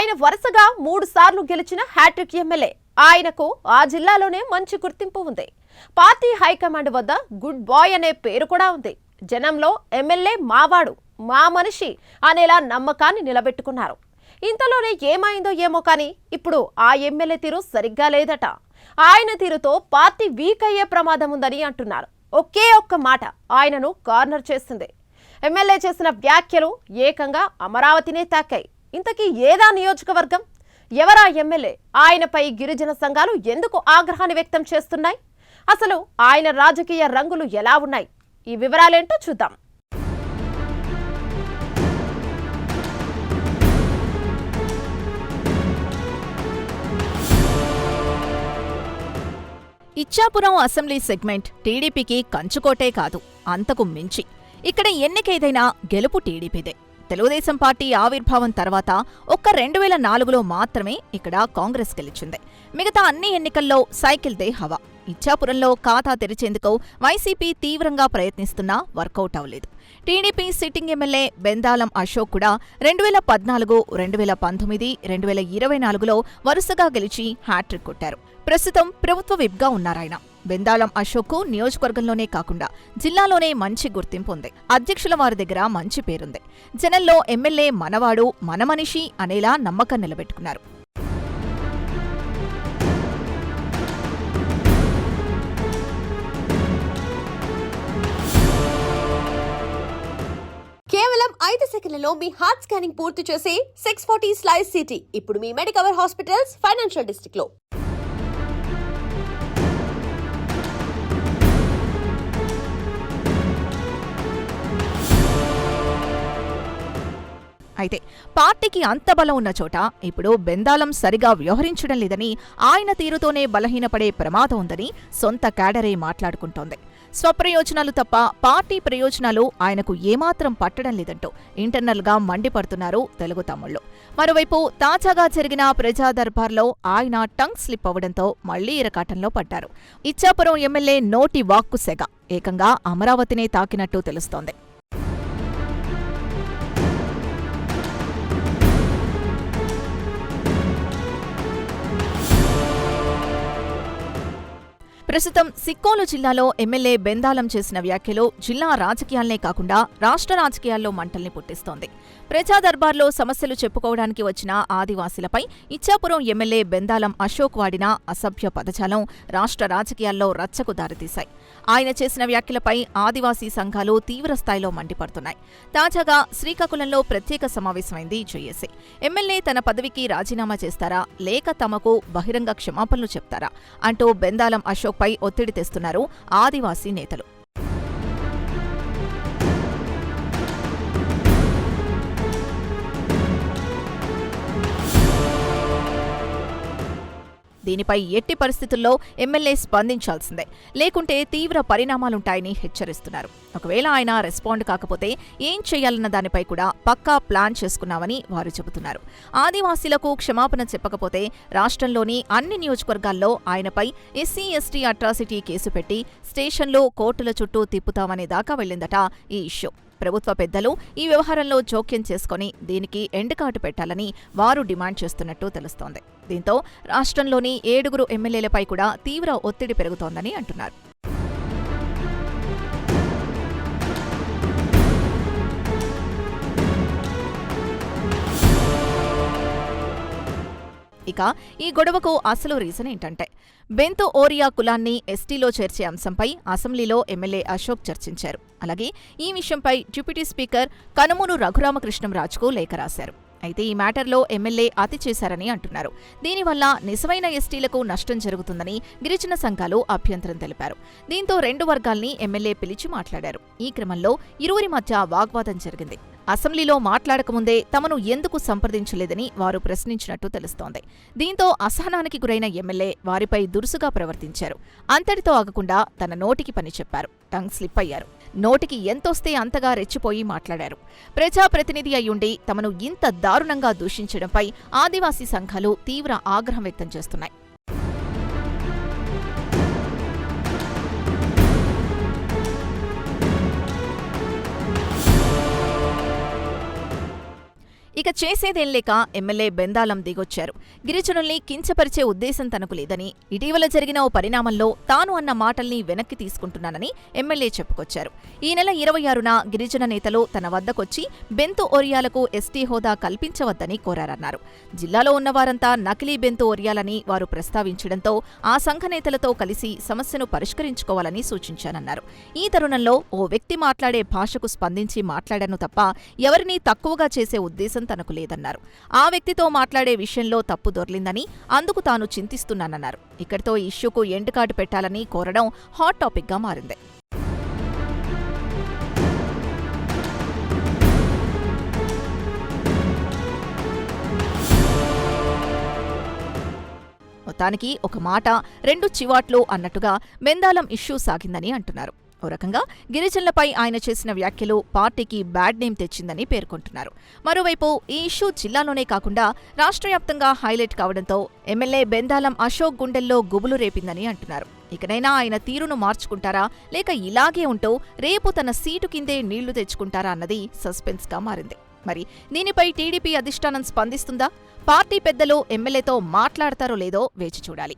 ఆయన వరుసగా 3 సార్లు గెలిచిన హ్యాట్రిక్ ఎమ్మెల్యే. ఆయనకు ఆ జిల్లాలోనే మంచి గుర్తింపు ఉంది. పార్టీ హైకమాండ్ వద్ద గుడ్ బాయ్ అనే పేరు కూడా ఉంది. జనంలో ఎమ్మెల్యే మావాడు, మా మనిషి అనేలా నమ్మకాన్ని నిలబెట్టుకున్నారు. ఇంతలోనే ఏమైందో ఏమో కానీ ఇప్పుడు ఆ ఎమ్మెల్యే తీరు సరిగ్గా లేదట. ఆయన తీరుతో పార్టీ వీక్ అయ్యే ప్రమాదం ఉందని అంటున్నారు. ఒకే ఒక్క మాట ఆయనను కార్నర్ చేసింది. ఎమ్మెల్యే చేసిన వ్యాఖ్యలు ఏకంగా అమరావతినే తాకాయి. ఇంతకీ ఏదా నియోజకవర్గం, ఎవరా ఎమ్మెల్యే, ఆయనపై గిరిజన సంఘాలు ఎందుకు ఆగ్రహాన్ని వ్యక్తం చేస్తున్నాయి, అసలు ఆయన రాజకీయ రంగులు ఎలా ఉన్నాయి, ఈ వివరాలేంటో చూద్దాం. ఇచ్చాపురం అసెంబ్లీ సెగ్మెంట్ టీడీపీకి కంచుకోటే కాదు, అంతకు మించి. ఇక్కడ ఎన్నికేదైనా గెలుపు టీడీపీదే. తెలుగుదేశం పార్టీ ఆవిర్భావం తర్వాత ఒక్క 2004లో మాత్రమే ఇక్కడ కాంగ్రెస్ గెలిచింది. మిగతా అన్ని ఎన్నికల్లో సైకిల్దే హవా. ఇచ్చాపురంలో ఖాతా తెరిచేందుకు వైసీపీ తీవ్రంగా ప్రయత్నిస్తున్నా వర్కౌట్ అవ్వలేదు. TDP sitting MLA Bendalam Ashok కూడా 2014, 2019, 2024లో వరుసగా గెలిచి హ్యాట్రిక్ కొట్టారు. ప్రస్తుతం ప్రభుత్వ విప్గా ఉన్నారాయన. బెందాలం అశోక్కు నియోజకవర్గంలోనే కాకుండా జిల్లాలోనే మంచి గుర్తింపు ఉంది. అధ్యక్షుల వారి దగ్గర మంచి పేరుంది. జనంలో ఎమ్మెల్యే మనవాడు, మన మనిషి అనేలా నమ్మకం నిలబెట్టుకున్నారు. కేవలం 5 సెకండ్లలో మీ హార్ట్ స్కానింగ్ పూర్తి చేసే 640 స్లైస్ సిటీ ఇప్పుడు మీ మెడికవర్ హాస్పిటల్స్ ఫైనాన్షియల్ డిస్ట్రిక్ట్ లో. అయితే పార్టీకి అంత బలం ఉన్న చోట ఇప్పుడు బెందాలం సరిగా వ్యవహరించడం లేదని, ఆయన తీరుతోనే బలహీనపడే ప్రమాదం ఉందని సొంత క్యాడరే మాట్లాడుకుంటోంది. స్వప్రయోజనాలు తప్ప పార్టీ ప్రయోజనాలు ఆయనకు ఏమాత్రం పట్టడం లేదంటూ ఇంటర్నల్గా మండిపడుతున్నారు తెలుగు తమ్ముళ్లు. మరోవైపు తాజాగా జరిగిన ప్రజా దర్బార్లో ఆయన టంగ్ స్లిప్ అవ్వడంతో మళ్లీ ఇరకాటంలో పడ్డారు. ఇచ్చాపురం ఎమ్మెల్యే నోటి వాక్కు సెగ ఏకంగా అమరావతినే తాకినట్టు తెలుస్తోంది. ప్రస్తుతం సిక్కోలు జిల్లాలో ఎమ్మెల్యే బెందాలం చేసిన వ్యాఖ్యలు జిల్లా రాజకీయాలనే కాకుండా రాష్ట్ర రాజకీయాల్లో మంటల్ని పుట్టిస్తోంది. ప్రజా దర్బార్లో సమస్యలు చెప్పుకోవడానికి వచ్చిన ఆదివాసీలపై ఇచ్చాపురం ఎమ్మెల్యే బెందాలం అశోక్ వాడిన అసభ్య పదజాలం రాష్ట్ర రాజకీయాల్లో రచ్చకు దారితీశాయి. ఆయన చేసిన వ్యాఖ్యలపై ఆదివాసీ సంఘాలు తీవ్రస్థాయిలో మండిపడుతున్నాయి. తాజాగా శ్రీకాకుళంలో ప్రత్యేక సమావేశమైంది జేఏసీ. ఎమ్మెల్యే తన పదవికి రాజీనామా చేస్తారా లేక తమకు బహిరంగ క్షమాపణలు చెప్తారా అంటూ బెందాలం అశోక్ పై ఒత్తిడి తెస్తున్నారు ఆదివాసీ నేతలు. దీనిపై ఎట్టి పరిస్థితుల్లో ఎమ్మెల్యే స్పందించాల్సిందే, లేకుంటే తీవ్ర పరిణామాలుంటాయని హెచ్చరిస్తున్నారు. ఒకవేళ ఆయన రెస్పాండ్ కాకపోతే ఏం చేయాలన్న దానిపై కూడా పక్కా ప్లాన్ చేసుకున్నామని వారు చెబుతున్నారు. ఆదివాసీలకు క్షమాపణ చెప్పకపోతే రాష్ట్రంలోని అన్ని నియోజకవర్గాల్లో ఆయనపై ఎస్సీ ఎస్టీ అట్రాసిటీ కేసు పెట్టి స్టేషన్లు, కోర్టుల చుట్టూ తిప్పుతామనే దాకా వెళ్లిందట ఈ ఇష్యూ. ప్రభుత్వ పెద్దలు ఈ వ్యవహారంలో జోక్యం చేసుకుని దీనికి ఎండకాటు పెట్టాలని వారు డిమాండ్ చేస్తున్నట్టు తెలుస్తోంది. దీంతో రాష్ట్రంలోని 7 ఎమ్మెల్యేలపై కూడా తీవ్ర ఒత్తిడి పెరుగుతోందని అంటున్నారు. ఇక ఈ గొడవకు అసలు రీజన్ ఏంటంటే, బెంతు ఓరియా కులాన్ని ఎస్టీలో చేర్చే అంశంపై అసెంబ్లీలో ఎమ్మెల్యే అశోక్ చర్చించారు. అలాగే ఈ విషయంపై డిప్యూటీ స్పీకర్ కనుమూరు రఘురామకృష్ణంరాజుకు లేఖ రాశారు. అయితే ఈ మ్యాటర్లో ఎమ్మెల్యే అతి చేశారని అంటున్నారు. దీనివల్ల నిజమైన ఎస్టీలకు నష్టం జరుగుతుందని గిరిజన సంఘాలు అభ్యంతరం తెలిపారు. దీంతో 2 వర్గాల్ని ఎమ్మెల్యే పిలిచి మాట్లాడారు. ఈ క్రమంలో ఇరువురి మధ్య వాగ్వాదం జరిగింది. అసెంబ్లీలో మాట్లాడకముందే తమను ఎందుకు సంప్రదించలేదని వారు ప్రశ్నించినట్టు తెలుస్తోంది. దీంతో అసహనానికి గురైన ఎమ్మెల్యే వారిపై దురుసుగా ప్రవర్తించారు. అంతటితో ఆగకుండా తన నోటికి పని చెప్పారు. టంగ్ స్లిప్ అయ్యారు. నోటికి ఎంతొస్తే అంతగా రెచ్చిపోయి మాట్లాడారు. ప్రజాప్రతినిధి అయ్యుండి తమను ఇంత దారుణంగా దూషించడంపై ఆదివాసీ సంఘాలు తీవ్ర ఆగ్రహం వ్యక్తం చేస్తున్నాయి. ఇక చేసేదేం లేక ఎమ్మెల్యే బెందాలం దిగొచ్చారు. గిరిజనుల్ని కించపరిచే ఉద్దేశం తనకు లేదని, ఇటీవల జరిగిన ఓ పరిణామంలో తాను అన్న మాటల్ని వెనక్కి తీసుకుంటున్నానని ఎమ్మెల్యే చెప్పుకొచ్చారు. ఈ నెల 26న గిరిజన నేతలు తన వద్దకొచ్చి బెంతు ఓరియాలకు ఎస్టీ హోదా కల్పించవద్దని కోరారన్నారు. జిల్లాలో ఉన్నవారంతా నకిలీ బెంతు ఓరియాలని వారు ప్రస్తావించడంతో ఆ సంఘ నేతలతో కలిసి సమస్యను పరిష్కరించుకోవాలని సూచించానన్నారు. ఈ తరుణంలో ఓ వ్యక్తి మాట్లాడే భాషకు స్పందించి మాట్లాడాను తప్ప ఎవరినీ తక్కువగా చేసే ఉద్దేశం తనకు లేదన్నారు. ఆ వ్యక్తితో మాట్లాడే విషయంలో తప్పు దొర్లిందని, అందుకు తాను చింతిస్తున్నానన్నారు. ఇక్కడితో ఈ ఇష్యూకు ఎండ్ కార్డు పెట్టాలని కోరడం హాట్ టాపిక్గా మారింది. మొత్తానికి ఒక మాట రెండు చివాట్లు అన్నట్టుగా బెందాలం ఇష్యూ సాగిందని అంటున్నారు. ఓ రకంగా గిరిజనులపై ఆయన చేసిన వ్యాఖ్యలు పార్టీకి బ్యాడ్ నేమ్ తెచ్చిందని పేర్కొంటున్నారు. మరోవైపు ఈ ఇష్యూ జిల్లాలోనే కాకుండా రాష్ట్రవ్యాప్తంగా హైలైట్ కావడంతో ఎమ్మెల్యే బెందాలం అశోక్ గుండెల్లో గుబులు రేపిందని అంటున్నారు. ఇకనైనా ఆయన తీరును మార్చుకుంటారా, లేక ఇలాగే ఉంటూ రేపు తన సీటు కిందే నీళ్లు తెచ్చుకుంటారా అన్నది సస్పెన్స్గా మారింది. మరి దీనిపై టీడీపీ అధిష్టానం స్పందిస్తుందా? పార్టీ పెద్దలు ఎమ్మెల్యేతో మాట్లాడతారో లేదో వేచి చూడాలి.